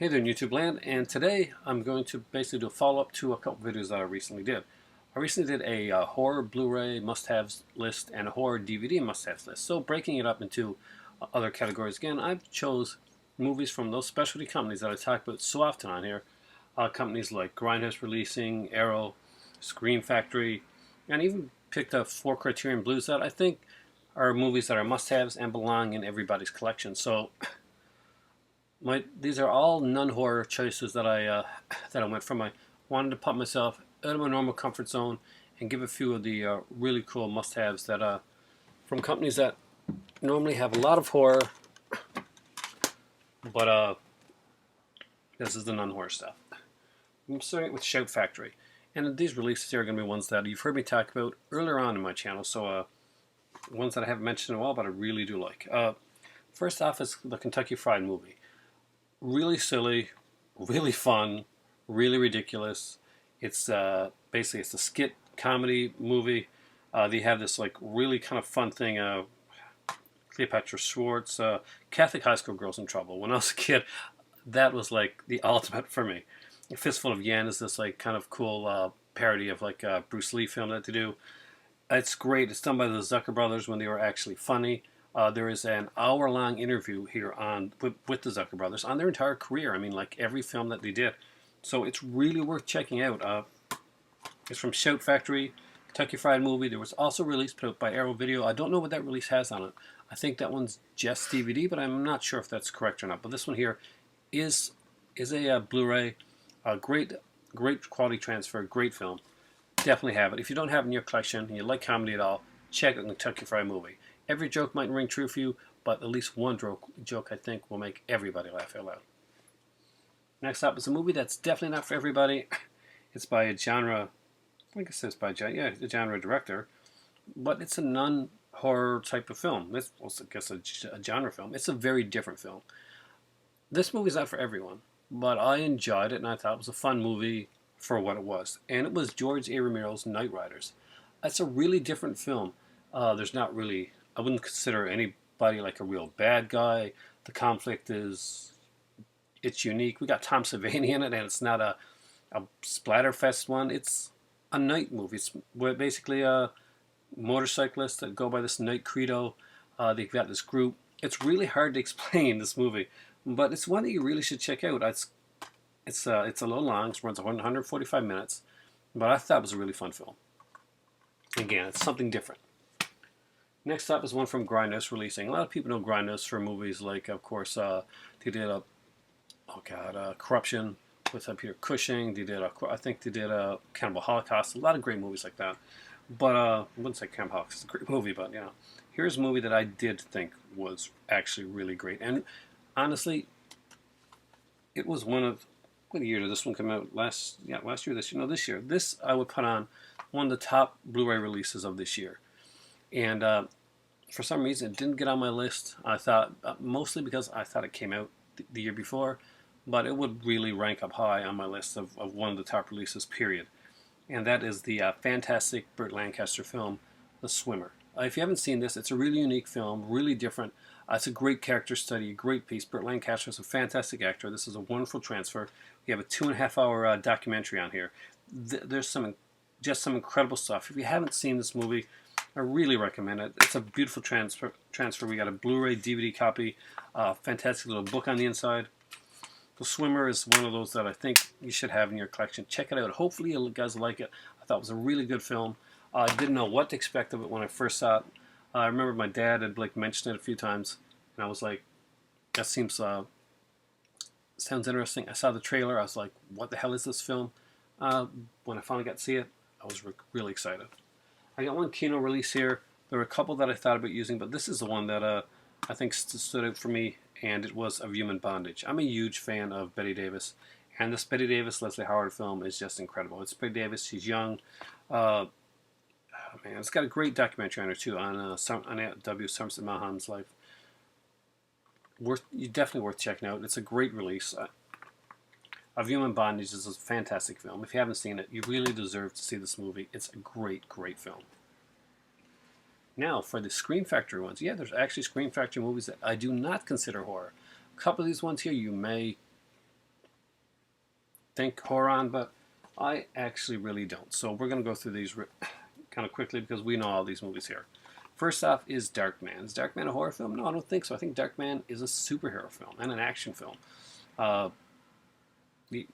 Hey there, YouTube land, and today I'm going to basically do a follow-up to a couple videos that I recently did. I recently did a horror Blu-ray must-haves list and a horror DVD must-haves list. So breaking it up into other categories again, I chose movies from those specialty companies that I talk about so often on here. Companies like Grindhouse Releasing, Arrow, Scream Factory, and even picked up 4 Criterion Blues that I think are movies that are must-haves and belong in everybody's collection. So these are all non-horror choices that I went from. I wanted to put myself out of my normal comfort zone and give a few of the really cool must-haves that from companies that normally have a lot of horror, but this is the non-horror stuff. I'm starting with Shout Factory, and these releases here are going to be ones that you've heard me talk about earlier on in my channel. So ones that I haven't mentioned in a while, but I really do like. First off is the Kentucky Fried Movie. Really silly, really fun, really ridiculous. It's basically it's a skit comedy movie. They have this like really kind of fun thing. Cleopatra Schwartz, Catholic high school girls in trouble. When I was a kid, that was like the ultimate for me. A Fistful of Yen is this like kind of cool parody of like a Bruce Lee film that they do. It's great. It's done by the Zucker brothers when they were actually funny. There is an hour-long interview here with the Zucker brothers on their entire career. I mean, like every film that they did. So it's really worth checking out. It's from Shout Factory, Kentucky Fried Movie. There was also released put out by Arrow Video. I don't know what that release has on it. I think that one's just DVD, but I'm not sure if that's correct or not. But this one here is a Blu-ray. Great quality transfer. Great film. Definitely have it. If you don't have it in your collection and you like comedy at all, check out the Kentucky Fried Movie. Every joke might ring true for you, but at least one joke I think will make everybody laugh out loud. Next up is a movie that's definitely not for everybody. It's by a genre, I think it says by a genre director, but it's a non-horror type of film. It's, well, I guess, a genre film. It's a very different film. This movie's not for everyone, but I enjoyed it and I thought it was a fun movie for what it was. And it was George A. Romero's Night Riders. It's a really different film. There's not really, I wouldn't consider anybody like a real bad guy. The conflict it's unique. We got Tom Savini in it, and it's not a splatterfest one. It's a night movie. It's basically motorcyclists that go by this night credo. They've got this group. It's really hard to explain this movie, but it's one that you really should check out. It's a little long. It runs 145 minutes, but I thought it was a really fun film. Again, it's something different. Next up is one from Grindhouse Releasing. A lot of people know Grindhouse for movies like, of course, they did Corruption with Peter Cushing. They did, I think they did Cannibal Holocaust. A lot of great movies like that. But I wouldn't say Cannibal Holocaust is a great movie, but here's a movie that I did think was actually really great. And honestly, it was one of, what year did this one come out? Last year, this year. No, this year. This I would put on one of the top Blu-ray releases of this year. And for some reason, it didn't get on my list. I thought, mostly because I thought it came out the year before, but it would really rank up high on my list of one of the top releases, period. And that is the fantastic Burt Lancaster film, The Swimmer. If you haven't seen this, it's a really unique film, really different. It's a great character study, a great piece. Burt Lancaster is a fantastic actor. This is a wonderful transfer. We have a 2.5-hour documentary on here. There's just some incredible stuff. If you haven't seen this movie, I really recommend it. It's a beautiful transfer. We got a Blu-ray DVD copy, fantastic little book on the inside. The Swimmer is one of those that I think you should have in your collection. Check it out. Hopefully you guys like it. I thought it was a really good film. I didn't know what to expect of it when I first saw it. I remember my dad had like mentioned it a few times, and I was like, that sounds interesting. I saw the trailer. I was like, what the hell is this film? When I finally got to see it, I was really excited. I got one Kino release here. There were a couple that I thought about using, but this is the one that I think stood out for me, and it was Of Human Bondage. I'm a huge fan of Bette Davis, and this Bette Davis, Leslie Howard film is just incredible. It's Bette Davis. She's young. Man, it's got a great documentary on her too, on W. Somerset Maugham's life. Definitely worth checking out. It's a great release. Of Human Bondage is a fantastic film. If you haven't seen it, you really deserve to see this movie. It's a great film. Now, for the Scream Factory ones, there's actually Scream Factory movies that I do not consider horror. A couple of these ones here you may think horror on, but I actually really don't. So we're going to go through these kind of quickly because we know all these movies here. First off is Darkman. Is Darkman a horror film? No, I don't think so. I think Darkman is a superhero film and an action film. Uh,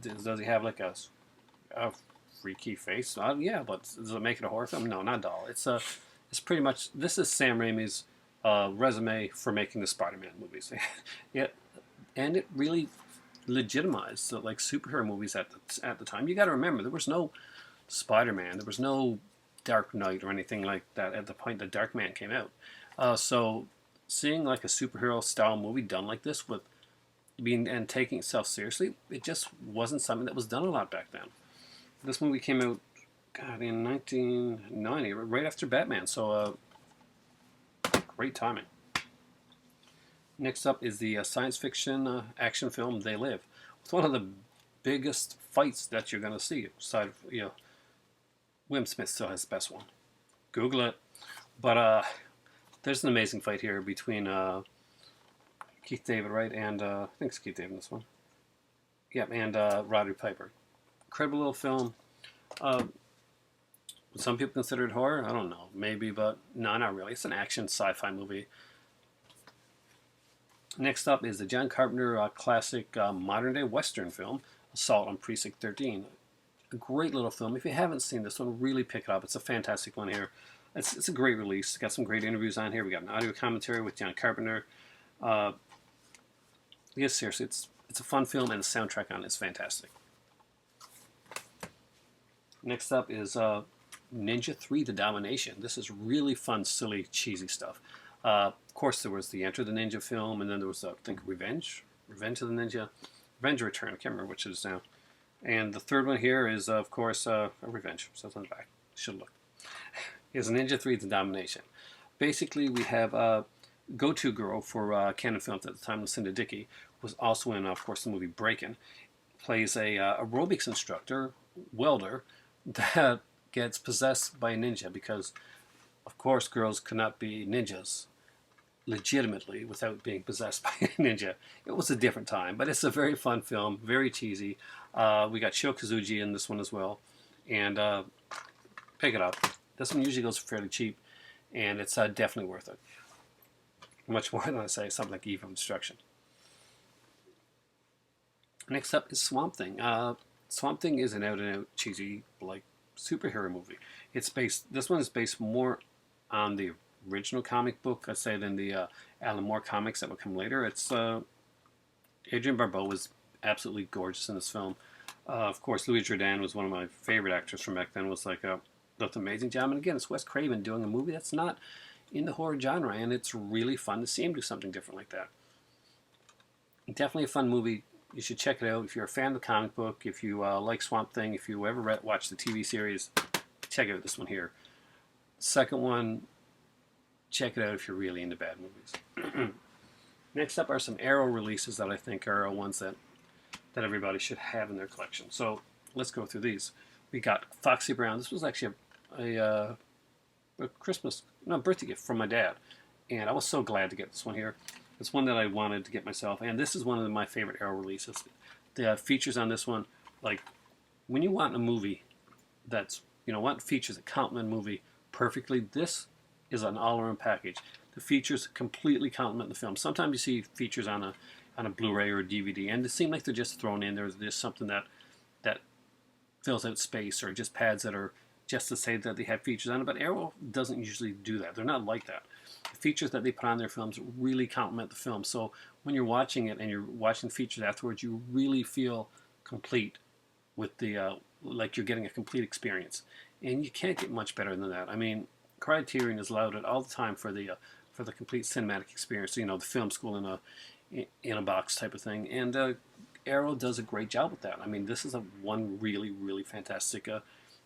does he have like a freaky face? Yeah, but does it make it a horror film? No, not at all. It's pretty much, this is Sam Raimi's resume for making the Spider-Man movies. Yeah, and it really legitimized like superhero movies at the time. You got to remember there was no Spider-Man, there was no Dark Knight or anything like that at the point that Darkman came out. So seeing like a superhero style movie done like this with being and taking itself seriously, it just wasn't something that was done a lot back then. This movie came out, God, in 1990, right after Batman. So great timing. Next up is the science fiction action film They Live. It's one of the biggest fights that you're going to see. Aside, Will Smith still has the best one. Google it. But there's an amazing fight here between Keith David, right? And I think it's Keith David in this one. Yep, and Roddy Piper. Incredible little film. Some people consider it horror. I don't know. Maybe, but no, not really. It's an action sci-fi movie. Next up is the John Carpenter classic modern-day Western film, Assault on Precinct 13. A great little film. If you haven't seen this one, really pick it up. It's a fantastic one here. It's a great release. It's got some great interviews on here. We got an audio commentary with John Carpenter. Yes, seriously, it's a fun film, and the soundtrack on it is fantastic. Next up is Ninja 3: The Domination. This is really fun, silly, cheesy stuff. Of course, there was the Enter the Ninja film, and then there was, I think, Revenge of the Ninja, Revenge or Return. I can't remember which it is now. And the third one here is, of course, Revenge. So it's on the back. Should look. Is Ninja 3: The Domination. Basically, we have go-to girl for Canon Films at the time, Lucinda Dickey, was also in, of course, the movie Breakin'. Plays a aerobics instructor, welder, that gets possessed by a ninja because, of course, girls could not be ninjas legitimately without being possessed by a ninja. It was a different time, but it's a very fun film, very cheesy. We got Sho Kazuji in this one as well, and pick it up. This one usually goes fairly cheap, and it's definitely worth it. Much more than, I say, something like Eve of Destruction. Next up is Swamp Thing. Swamp Thing is an out-and-out cheesy, like, superhero movie. This one is based more on the original comic book, I'd say, than the Alan Moore comics that would come later. It's Adrienne Barbeau was absolutely gorgeous in this film. Of course, Louis Jourdan was one of my favorite actors from back then. Was like an amazing job. And again, it's Wes Craven doing a movie that's not in the horror genre, and it's really fun to see him do something different like that. Definitely a fun movie. You should check it out if you're a fan of the comic book. If you like Swamp Thing, if you ever watch the TV series, check out this one here. Second one, check it out if you're really into bad movies. Next up are some Arrow releases that I think are ones that everybody should have in their collection. So let's go through these. We got Foxy Brown. This was actually a birthday gift from my dad, and I was so glad to get this one here. It's one that I wanted to get myself, and this is one of my favorite Arrow releases. The features on this one, like when you want a movie that's, want features that complement a movie perfectly, this is an all-around package. The features completely complement the film. Sometimes you see features on a Blu-ray or a DVD, and they seem like they're just thrown in. There's just something that fills out space, or just pads that are just to say that they have features on it. But Arrow doesn't usually do that. They're not like that. The features that they put on their films really complement the film. So when you're watching it and you're watching features afterwards, you really feel complete with the like you're getting a complete experience. And you can't get much better than that. I mean, Criterion has allowed it all the time for the complete cinematic experience. The film school in a box type of thing. And Arrow does a great job with that. I mean, this is one really, really fantastic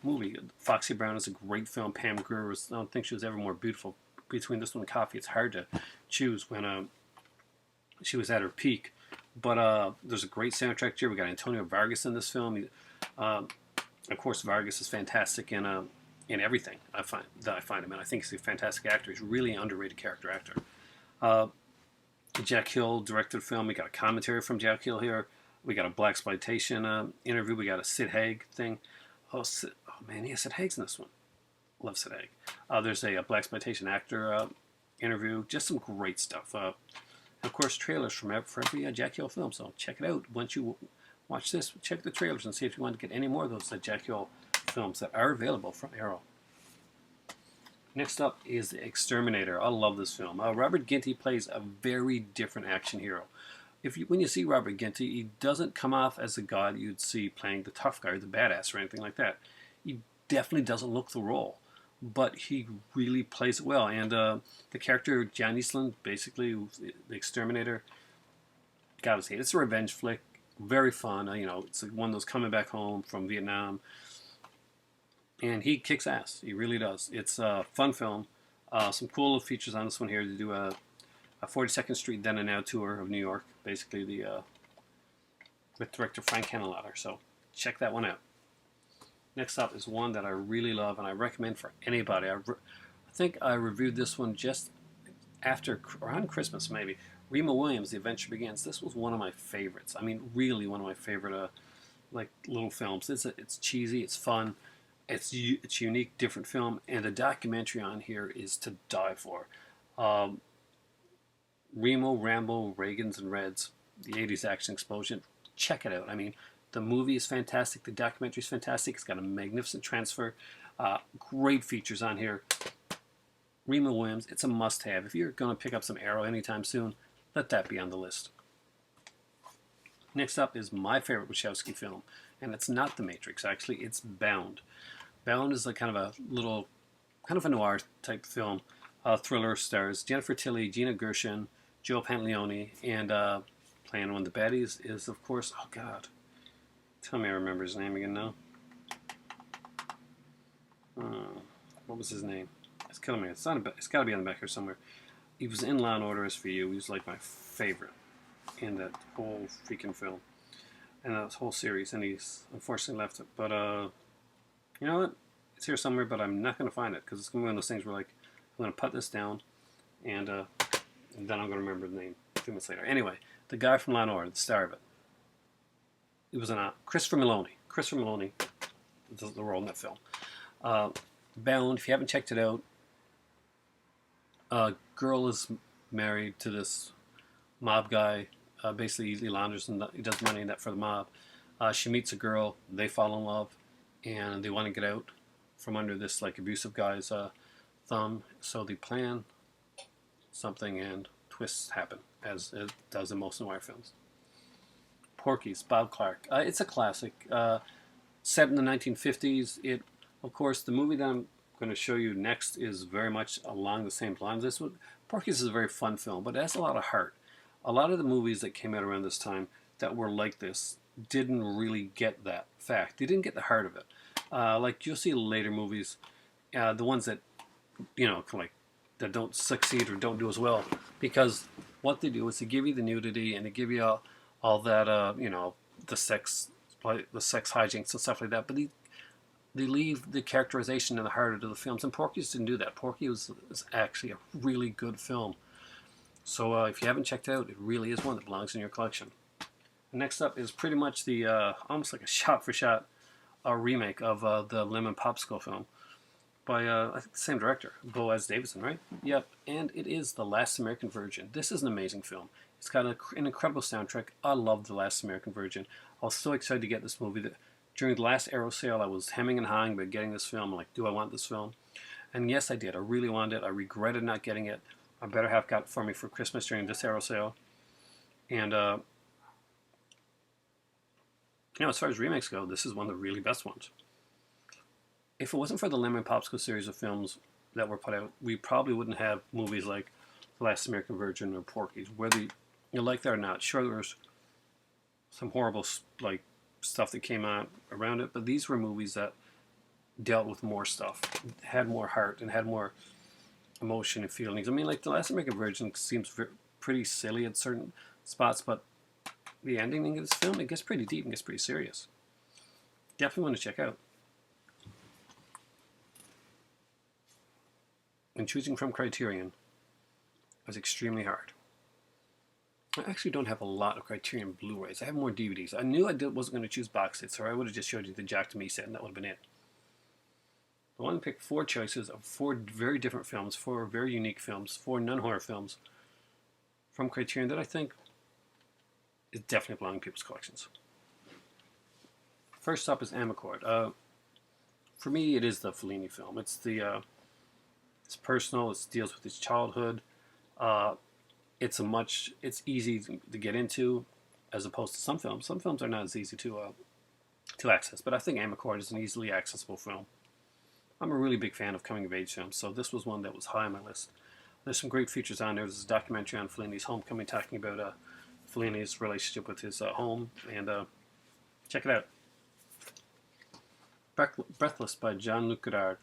movie. Foxy Brown is a great film. Pam Grier I don't think she was ever more beautiful. Between this one and Coffee, it's hard to choose when she was at her peak. But there's a great soundtrack here. We got Antonio Vargas in this film. Of course, Vargas is fantastic in everything. I find him, and I think he's a fantastic actor. He's a really underrated character actor. Jack Hill directed the film. We got a commentary from Jack Hill here. We got a blaxploitation interview. We got a Sid Haig thing. Oh man, yeah, Sid Haig's in this one. Love Sid Haig. There's a blaxploitation actor interview. Just some great stuff. Of course, trailers for every Jackie O film. So check it out. Once you watch this, check the trailers and see if you want to get any more of those Jackie O films that are available from Arrow. Next up is The Exterminator. I love this film. Robert Ginty plays a very different action hero. When you see Robert Ginty, he doesn't come off as the guy that you'd see playing the tough guy or the badass or anything like that. He definitely doesn't look the role, but he really plays it well. And the character John Eastland, basically the Exterminator, gotta say it's a revenge flick, very fun. It's like one of those coming back home from Vietnam, and he kicks ass. He really does. It's a fun film. Some cool little features on this one here. They do a 42nd Street Then and Now tour of New York, basically with director Frank Henenlotter. So check that one out. Next up is one that I really love and I recommend for anybody. I think I reviewed this one just around Christmas maybe. Remo Williams, The Adventure Begins. This was one of my favorites. I mean, really one of my favorite little films. It's cheesy, it's fun, it's unique, different film, and the documentary on here is to die for. Remo, Rambo, Reagans and Reds, the 80s action explosion. Check it out. I mean, the movie is fantastic. The documentary is fantastic. It's got a magnificent transfer. Great features on here. Remo Williams, it's a must-have. If you're going to pick up some Arrow anytime soon, let that be on the list. Next up is my favorite Wachowski film, and it's not The Matrix, actually. It's Bound. Bound is kind of a noir type film. Thriller stars Jennifer Tilly, Gina Gershon, Joe Pantaleone, and playing one of the baddies is, of course, oh God, tell me I remember his name again now. What was his name? It's killing me. It's got to be on the back here somewhere. He was in Law and Order SVU. He was like my favorite in that whole freaking film and that whole series, and he's unfortunately left it. But you know what? It's here somewhere, but I'm not going to find it because it's going to be one of those things where I'm going to put this down, and then I'm going to remember the name 2 minutes later. Anyway, the guy from Law and Order, the star of it, he was in Christopher Meloni. Christopher Meloni does the role in that film. Bound, if you haven't checked it out, a girl is married to this mob guy. Basically, he launders and he does money and that for the mob. She meets a girl, they fall in love, and they want to get out from under this abusive guy's thumb. So they plan something, and twists happen, as it does in most noir films. Porky's, Bob Clark. It's a classic. Set in the 1950s. Of course, the movie that I'm going to show you next is very much along the same lines. Porky's is a very fun film, but it has a lot of heart. A lot of the movies that came out around this time that were like this didn't really get that fact. They didn't get the heart of it. You'll see later movies, the ones that, that don't succeed or don't do as well, because what they do is they give you the nudity and they give you all that, the sex hijinks and stuff like that, but they leave the characterization and the heart of the films, and Porky's didn't do that. Porky was actually a really good film. So if you haven't checked it out, it really is one that belongs in your collection. Next up is pretty much the almost like a shot-for-shot remake of the Lemon Popsicle film by I think the same director, Boaz Davidson, right? Yep, and it is The Last American Virgin. This is an amazing film. It's got an incredible soundtrack. I love The Last American Virgin. I was so excited to get this movie. During the last Arrow sale, I was hemming and hawing about getting this film. I'm like, do I want this film? And yes, I did. I really wanted it. I regretted not getting it. My better half got it for me for Christmas during this Arrow sale. And, as far as remakes go, this is one of the really best ones. If it wasn't for the Lemon Popsicle series of films that were put out, we probably wouldn't have movies like The Last American Virgin or Porky's. Whether you like that or not, sure, there was some horrible stuff that came out around it, but these were movies that dealt with more stuff, had more heart, and had more emotion and feelings. I mean, The Last American Virgin seems pretty silly at certain spots, but the ending of this film, it gets pretty deep and gets pretty serious. Definitely want to check out. And choosing from Criterion was extremely hard. I actually don't have a lot of Criterion Blu-rays. I have more DVDs. I knew wasn't going to choose box sets, or I would have just showed you the Jack to Me set, and that would have been it. I want to pick 4 choices of 4 very different films, 4 very unique films, 4 non-horror films from Criterion that I think is definitely belong in people's collections. First up is Amarcord. For me, it is the Fellini film. It's it's personal. It deals with his childhood. It's easy to get into, as opposed to some films. Some films are not as easy to access, but I think Amarcord is an easily accessible film. I'm a really big fan of coming of age films, so this was one that was high on my list. There's some great features on there. There's a documentary on Fellini's homecoming talking about Fellini's relationship with his home, and check it out. Breathless by Jean-Luc Godard.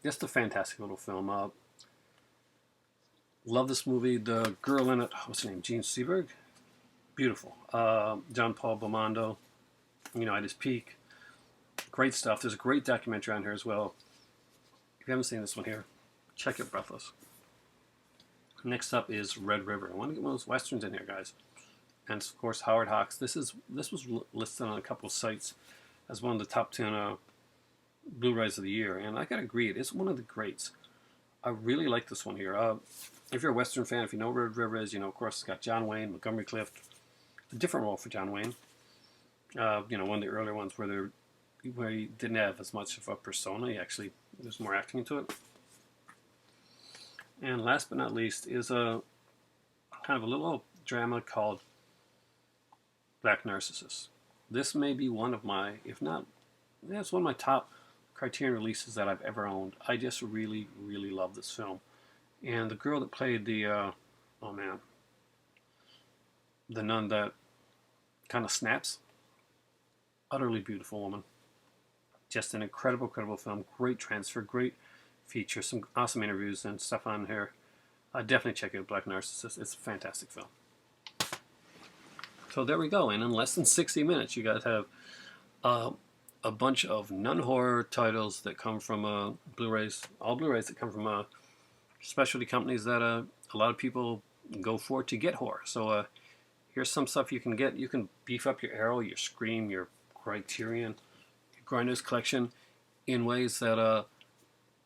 Just a fantastic little film. Love this movie. The girl in it, what's her name? Jean Seberg? Beautiful. John Paul Belmondo, at his peak. Great stuff. There's a great documentary on here as well. If you haven't seen this one here, check it, Breathless. Next up is Red River. I want to get one of those westerns in here, guys. And of course, Howard Hawks. This was listed on a couple of sites as one of the top 10 Blu-rays of the year, and I gotta agree, it is one of the greats. I really like this one here. If you're a Western fan, if you know Red River is, of course, it's got John Wayne, Montgomery Clift. A different role for John Wayne. One of the earlier ones where he didn't have as much of a persona. There's more acting into it. And last but not least is a kind of a little drama called Black Narcissus. This may be one of my, if not, it's one of my top Criterion releases that I've ever owned. I just really, really love this film. And the girl that played the nun that kind of snaps, utterly beautiful woman. Just an incredible film. Great transfer, great feature, some awesome interviews and stuff on here. Definitely check out Black Narcissus. It's a fantastic film. So there we go. And in less than 60 minutes, you guys have a bunch of non-horror titles that come from Blu-rays, all Blu-rays that come from specialty companies that a lot of people go for to get horror. So here's some stuff you can get. You can beef up your Arrow, your Scream, your Criterion, your Grinders collection in ways that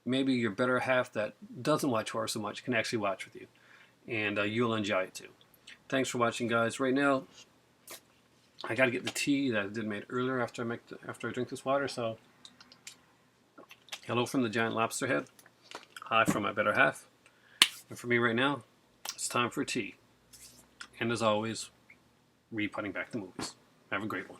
maybe your better half that doesn't watch horror so much can actually watch with you. And you'll enjoy it too. Thanks for watching, guys. Right now, I got to get the tea that I did made earlier after I drink this water. So, hello from the giant lobster head. Hi from my better half. And for me right now, it's time for tea. And as always, re-putting back the movies. Have a great one.